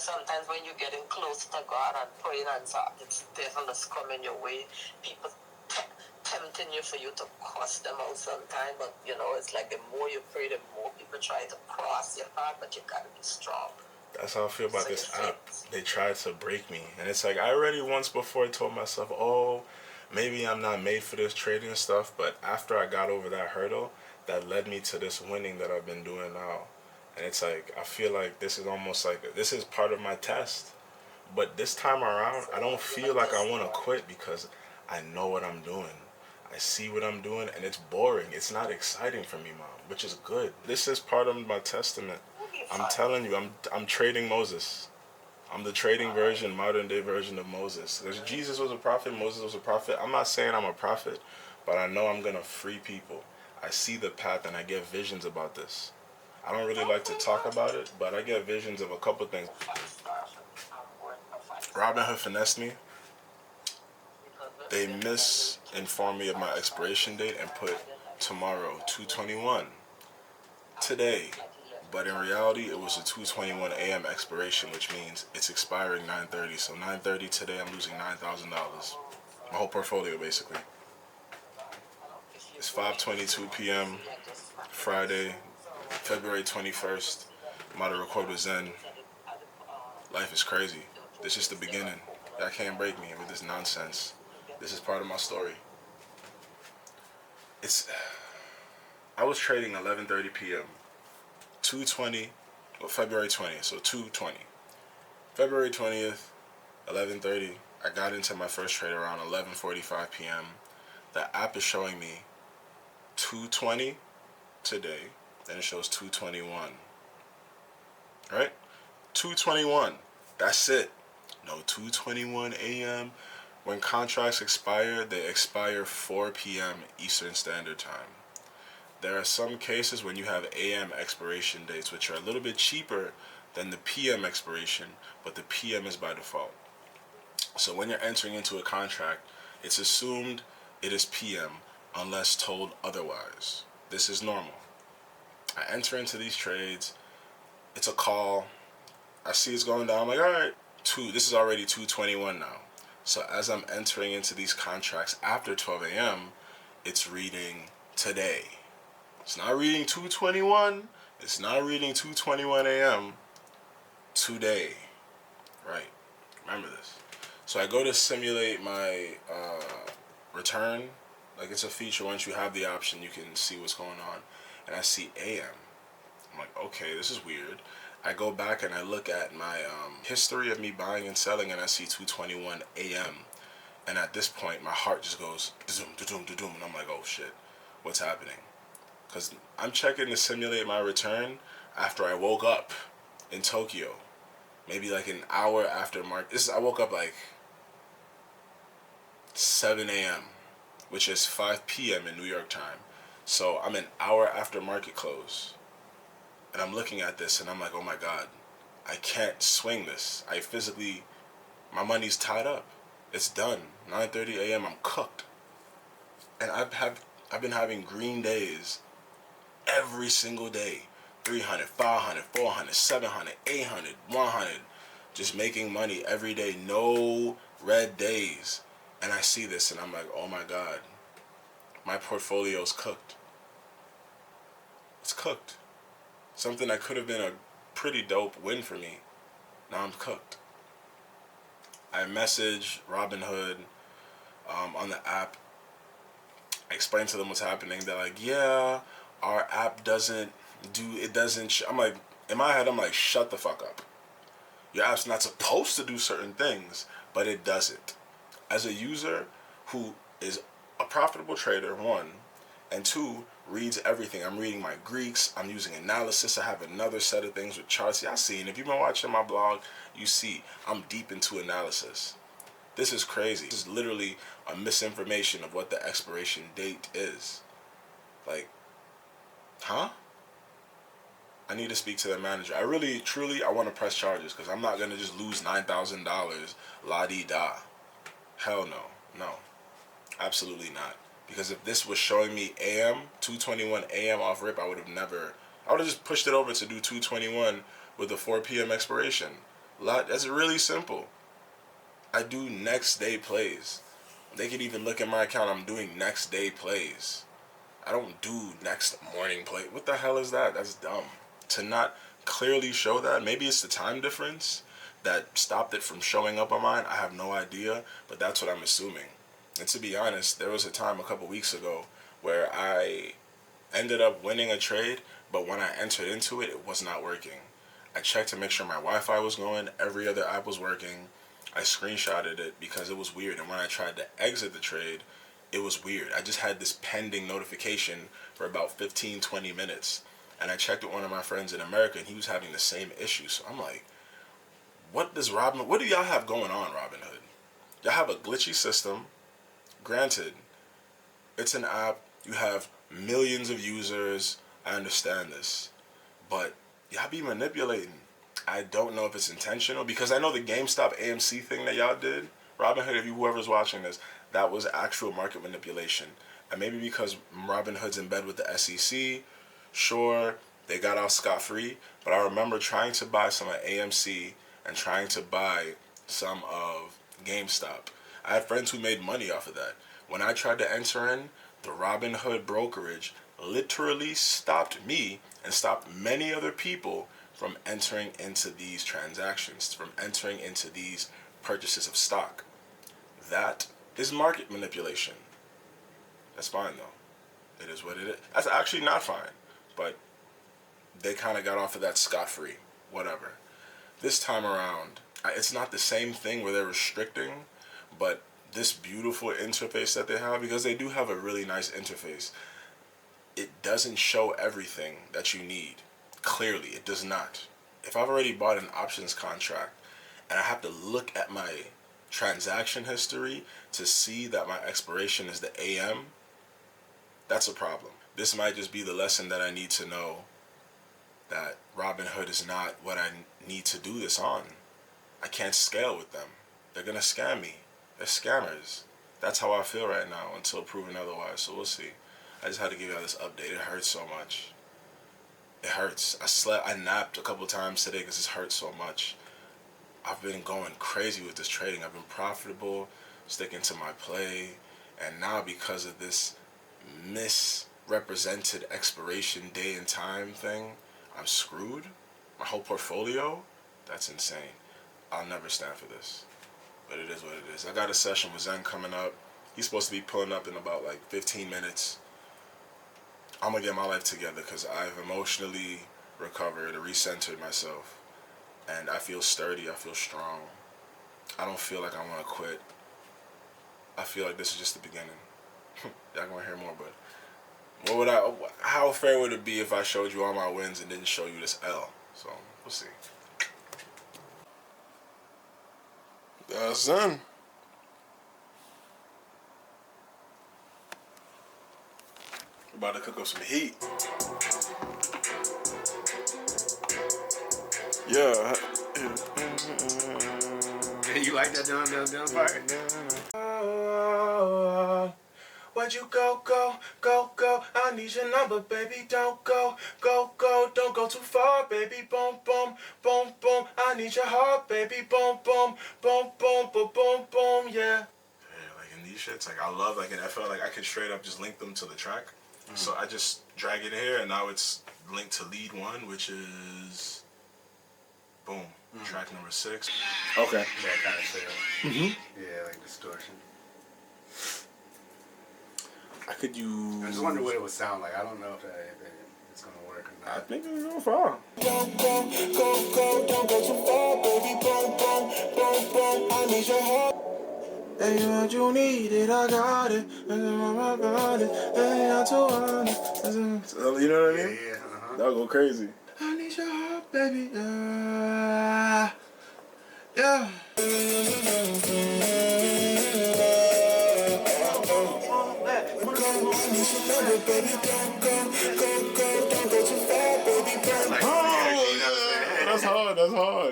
sometimes when you're getting close to God and praying and so it's devils coming your way, people tempting you for you to cross them out sometime, but it's like the more you pray, the more people try to cross your path, but you gotta be strong. That's how I feel about this app. They tried to break me. And it's like, I already once before told myself, oh, maybe I'm not made for this trading stuff. But after I got over that hurdle, that led me to this winning that I've been doing now. And it's like, I feel like this is almost like, this is part of my test. But this time around, I don't feel like I want to quit because I know what I'm doing. I see what I'm doing, and it's boring. It's not exciting for me, Mom, which is good. This is part of my testament. I'm telling you, I'm trading Moses. I'm the trading version, modern day version of Moses. Because Jesus was a prophet, Moses was a prophet. I'm not saying I'm a prophet, but I know I'm going to free people. I see the path and I get visions about this. I don't really like to talk about it, but I get visions of a couple things. Robinhood finessed me. They misinformed me of my expiration date and put tomorrow, 2/21, today. But in reality, it was a 2:21 a.m. expiration, which means it's expiring 9:30. So 9:30 today, I'm losing $9,000. My whole portfolio, basically. It's 5:22 p.m. Friday, February 21st. I'm about to record with Zen. Life is crazy. This is the beginning. Y'all can't break me with this nonsense. This is part of my story. I was trading 11:30 p.m. 2:20, February 20th, so 2:20. February 20th, 11:30, I got into my first trade around 11:45 p.m. The app is showing me 2:20 today, then it shows 2:21. Right? 2:21. That's it. No 2:21 a.m. When contracts expire, they expire 4 p.m. Eastern Standard Time. There are some cases when you have AM expiration dates, which are a little bit cheaper than the PM expiration, but the PM is by default. So when you're entering into a contract, it's assumed it is PM unless told otherwise. This is normal. I enter into these trades. It's a call. I see it's going down. I'm like, all right, this is already 2:21 now. So as I'm entering into these contracts after 12 a.m., it's reading today. It's not reading 2:21. It's not reading 2:21 a.m. today. Right. Remember this. So I go to simulate my return. Like, it's a feature. Once you have the option, you can see what's going on. And I see AM. I'm like, okay, this is weird. I go back and I look at my history of me buying and selling, and I see 2:21 a.m. And at this point, my heart just goes da-doom, da-doom, da-doom, and I'm like, oh shit, what's happening? Because I'm checking to simulate my return after I woke up in Tokyo, maybe like an hour after I woke up like 7 a.m., which is 5 p.m. in New York time. So I'm an hour after market close. And I'm looking at this and I'm like, oh my God, I can't swing this. My money's tied up. It's done. 9:30 a.m. I'm cooked. And I've been having green days every single day. 300, 500, 400, 700, 800, 100. Just making money every day. No red days. And I see this and I'm like, oh my God, my portfolio's cooked. It's cooked. Something that could have been a pretty dope win for me. Now I'm cooked. I message Robinhood on the app. I explain to them what's happening. They're like, yeah, our app doesn't. I'm like, in my head, I'm like, shut the fuck up. Your app's not supposed to do certain things, but it does it. As a user who is a profitable trader, one, and two, reads everything. I'm reading my Greeks. I'm using analysis. I have another set of things with charts. Y'all seen, if you've been watching my blog, you see I'm deep into analysis. This is crazy. This is literally a misinformation of what the expiration date is. Like, huh? I need to speak to the manager. I really, truly, I want to press charges because I'm not going to just lose $9,000 la-di-da. Hell no. No. Absolutely not. Because if this was showing me AM, 2:21 AM off rip, I would have just pushed it over to do 2:21 with a 4 p.m. expiration. That's really simple. I do next day plays. They could even look at my account. I'm doing next day plays. I don't do next morning play. What the hell is that? That's dumb. To not clearly show that, maybe it's the time difference that stopped it from showing up on mine. I have no idea, but that's what I'm assuming. And to be honest, there was a time a couple weeks ago where I ended up winning a trade, but when I entered into it, it was not working. I checked to make sure my Wi-Fi was going. Every other app was working. I screenshotted it because it was weird. And when I tried to exit the trade, it was weird. I just had this pending notification for about 15, 20 minutes. And I checked with one of my friends in America, and he was having the same issue. So I'm like, what do y'all have going on, Robinhood? Y'all have a glitchy system. Granted, it's an app. You have millions of users. I understand this. But y'all be manipulating. I don't know if it's intentional, because I know the GameStop AMC thing that y'all did, Robinhood, if you whoever's watching this, that was actual market manipulation. And maybe because Robinhood's in bed with the SEC, sure, they got off scot-free, but I remember trying to buy some of AMC and trying to buy some of GameStop. I had friends who made money off of that. When I tried to enter in, the Robinhood brokerage literally stopped me and stopped many other people from entering into these transactions, from entering into these purchases of stock. That is market manipulation. That's fine though. It is what it is. That's actually not fine, but they kind of got off of that scot-free. Whatever. This time around, it's not the same thing where they're restricting, but this beautiful interface that they have, because they do have a really nice interface, it doesn't show everything that you need. Clearly, it does not. If I've already bought an options contract and I have to look at my transaction history to see that my expiration is the AM, that's a problem. This might just be the lesson that I need to know, that Robinhood is not what I need to do this on. I can't scale with them. They're going to scam me. They're scammers. That's how I feel right now until proven otherwise. So we'll see. I just had to give you all this update. It hurts so much. It hurts. I napped a couple times today because it hurts so much. I've been going crazy with this trading. I've been profitable, sticking to my play. And now because of this misrepresented expiration day and time thing, I'm screwed. My whole portfolio, that's insane. I'll never stand for this. But it is what it is. I got a session with Zen coming up. He's supposed to be pulling up in about like 15 minutes. I'm going to get my life together because I've emotionally recovered, recentered myself. And I feel sturdy. I feel strong. I don't feel like I want to quit. I feel like this is just the beginning. Y'all going to hear more, but how fair would it be if I showed you all my wins and didn't show you this L? So, we'll see. That's done. About to cook up some heat. Yeah. You like that dun part? Where'd you go? I need your number, baby. Don't go. Don't go too far, baby. Boom. I need your heart, baby. Boom. Yeah. Like in these shits, like I love, like, and I felt like I could straight up just link them to the track. Mm-hmm. So I just drag it here, and now it's linked to lead 1, which is boom. Mm-hmm. Track number 6. Okay. That kind of feel. Mm-hmm. Yeah, like distortion. I could use. I just wonder what it would sound like. I don't know if it's gonna work or not. I think it's gonna fall. Don't go too far, baby. Boom. I need your heart. Hey, what you needed, I got it. Hey, I'm too honest. You know what I mean? Yeah. That'll go crazy. I need your heart, baby. Yeah. That's hard.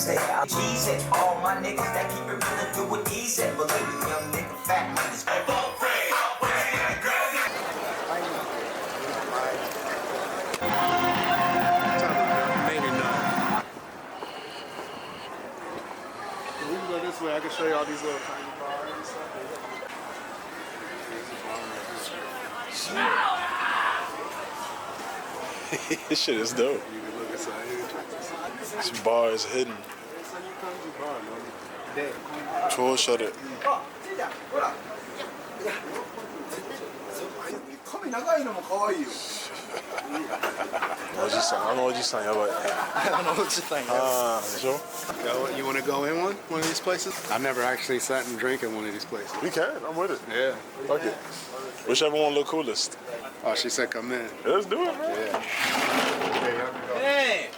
easy. I'm easy. All my niggas that keep it real do it easy. Believe me, young nigga, fat money's Maybe not. We can go this way. I can show you all these little tiny bars and stuff. This shit is dope. You can look inside here. This bar is hidden. Troll shut it. 髪長いのも可愛いよ。おじさん、あのおじさんやばい。あのおじさんやばい。ああ、でしょ? You want to go in one of these places? I've never actually sat and drank in one of these places. We can. I'm with it. Yeah. Fuck it. Whichever one look coolest. Oh, she said come in. Let's do it, man. Yeah. Hey,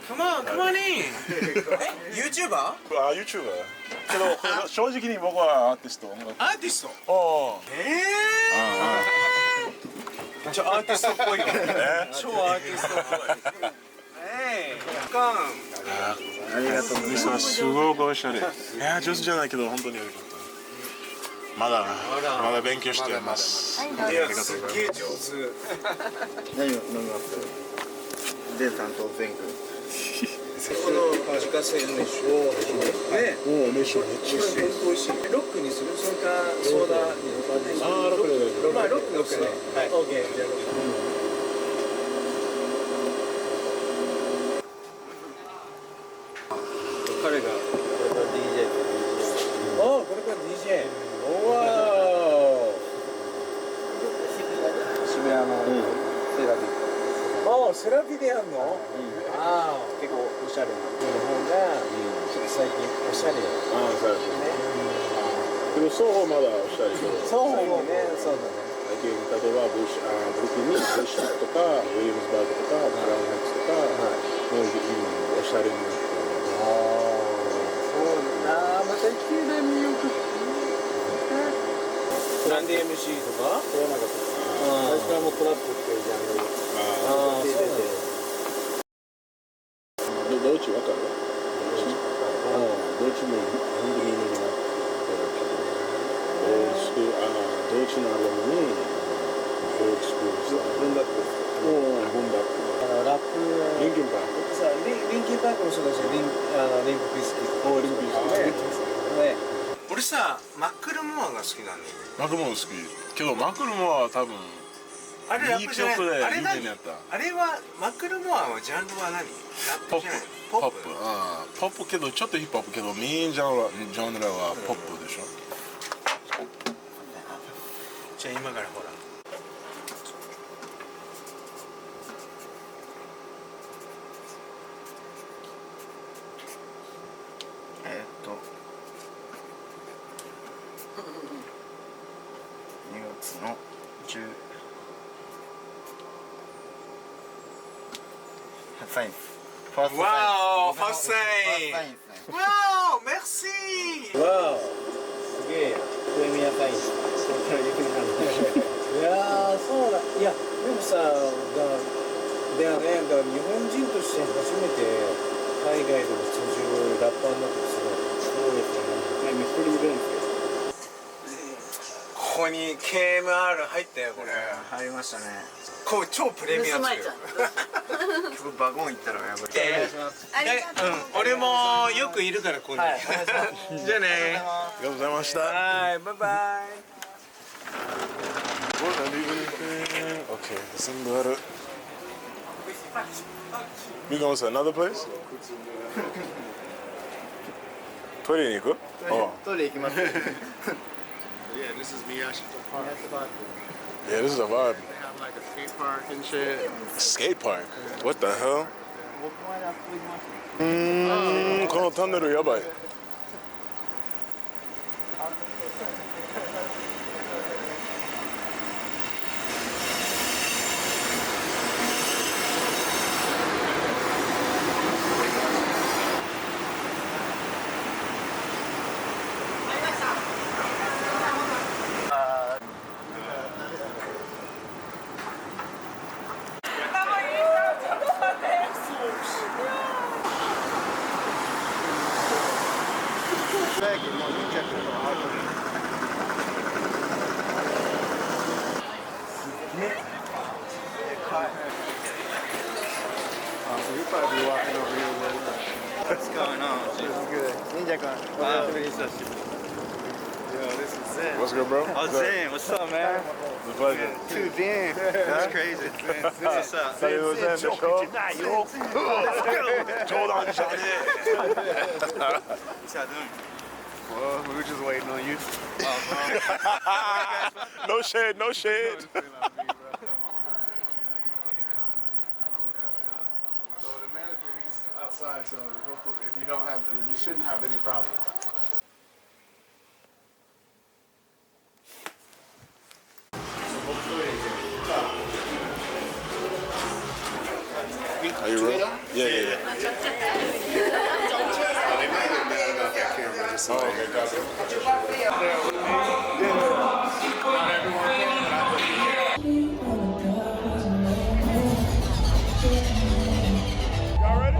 come on in. YouTuber? あ、YouTuber。けど、正直に僕はアーティスト。アーティスト？おー。アーティストっぽいよ。超アーティストっぽい。Hey, come. ありがとうございます。すごくおしゃれ。いや、上手じゃないけど、本当によかった。まだ勉強してます。いや、すっげえ上手。何を飲みます？デンさんと全国。この自家製の飯をね。おお、飯めっちゃ美味しい。ロックにする？それかソーダに。ああ、ロックで。まあロックね。はい。オッケー。じゃあ。彼がこれから DJ。おお、これから DJ。おわー。渋谷のセラビ。ああ、セラピでやんの？ああ、結構おしゃれな。日本が最近おしゃれ。ああ、そうですね。でも双方まだおしゃれけど。そうね、そうだね。例えばブルックリンにブッシュとかウィリアムズバーグとかブラウンハックスとかもう今おしゃれになってる。そうだな、また綺麗な魅力。なんで MC とか？それはなんか最初からもうトラップっていうジャンル。ああ、そうだね。どっちわかる？どっちも本当に有名になってるけど、どっちのアルバムにオールスクールしたブンバック。ボンバック。ラップ。リンキンパーク。さ、リンキンパークもそうだし、リンクビスキット。リンキンパーク。ね。俺さ、マックルモアが好きなんだよ。マクルモア好き。けどマクルモアは多分あれラップじゃない。あれ何？やった。あれはマックルモアはジャンルは何？ラップじゃない。ポップ。ああ、ポップけどちょっとヒップホップけどメインジャンルはポップでしょ。じゃあ今からほら。2月の10。サイン。ファーストサイン。わお、ファーストサイン。わお、メルシー。わお、すげえ。プレミアサイン。それからゆっくりなんで。いやー、そうだ。いや、でもさ、だよね、だから日本人として初めて海外でも通じるラッパーになってすごい。そうですよね。ミステリーベンツ。ここに KMR 入ったよ、これ。入りましたね。こう超プレミアム。バゴン行ったらやばい。俺もよくいるからここに。じゃあね。ありがとうございました。はい、バイバイ。Okay, some better. You going to another place? トイレに行く？トイレ行きます。Yeah, this is Miyashita Park. Yeah, this is a vibe. They have like a skate park and shit. Skate park? What the hell? 僕もあそこ行きました。このトンネルやばい。check it. No, you check it. I'll do it. So you'll probably be walking over here right now. What's going on? It's good. Ninja-kun. Wow. Yo, this is Zen. What's good, bro? Oh, Zen, what's up, man? It's a pleasure. Too Zen. That's crazy. What's up? Salut aux Zen, the show. Jordan, What's y'all doing? Well, we were just waiting on you. No shade, no shade. So the manager, he's outside, so if you don't have, you shouldn't have any problems. Are you ready? Yeah. They might get mad about that camera. Just so Okay, got it. Y'all ready?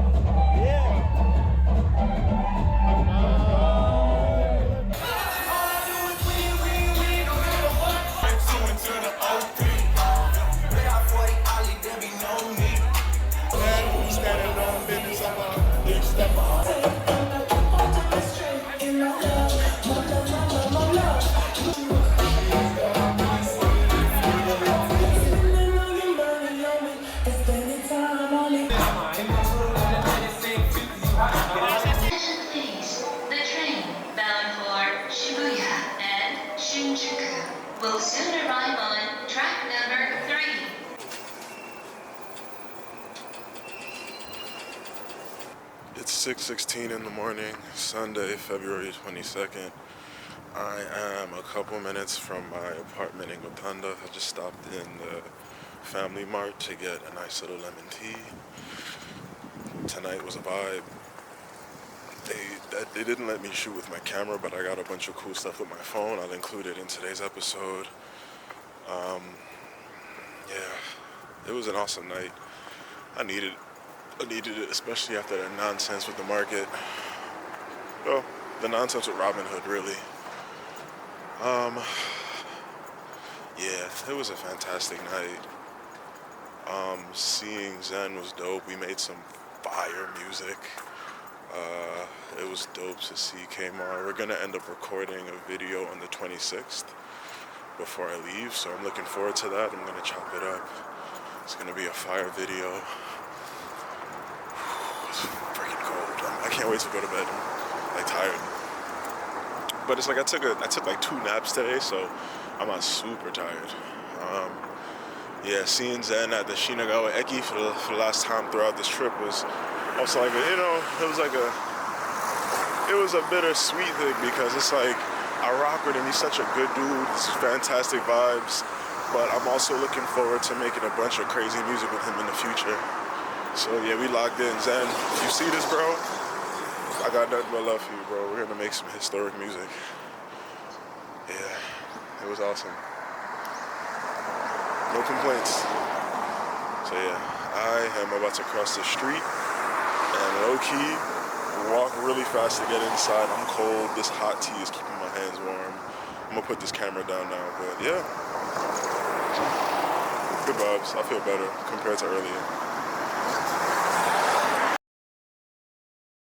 Attention please. The train bound for Shibuya and Shinjuku will soon arrive on track number 3. It's 6:16 in the morning, Sunday, February 22nd. I am a couple minutes from my apartment in Gotanda. I just stopped in the Family Mart to get a nice little lemon tea. Tonight was a vibe. They didn't let me shoot with my camera, but I got a bunch of cool stuff with my phone. I'll include it in today's episode. Yeah, it was an awesome night. I needed it, especially after the nonsense with the market. Well, the nonsense with Robinhood, really. Yeah, it was a fantastic night. Seeing Zen was dope. We made some fire music. It was dope to see Kmart. We're gonna end up recording a video on the 26th before I leave, so I'm looking forward to that. I'm gonna chop it up. It's gonna be a fire video. It's freaking cold. I can't wait to go to bed. I'm like tired. But it's like I took like 2 naps today, so I'm not super tired. Yeah, seeing Zen at the Shinagawa Eki for the last time throughout this trip was also like it was a bittersweet thing, because it's like I rock with him. He's such a good dude. It's fantastic vibes. But I'm also looking forward to making a bunch of crazy music with him in the future. So yeah, we locked in. Zen, if you see this, bro, I got nothing but love for you, bro. We're gonna make some historic music. Yeah, it was awesome. No complaints. So yeah, I am about to cross the street and low-key walk really fast to get inside. I'm cold. This hot tea is keeping my hands warm. I'm gonna put this camera down now, but yeah. Good vibes. I feel better compared to earlier.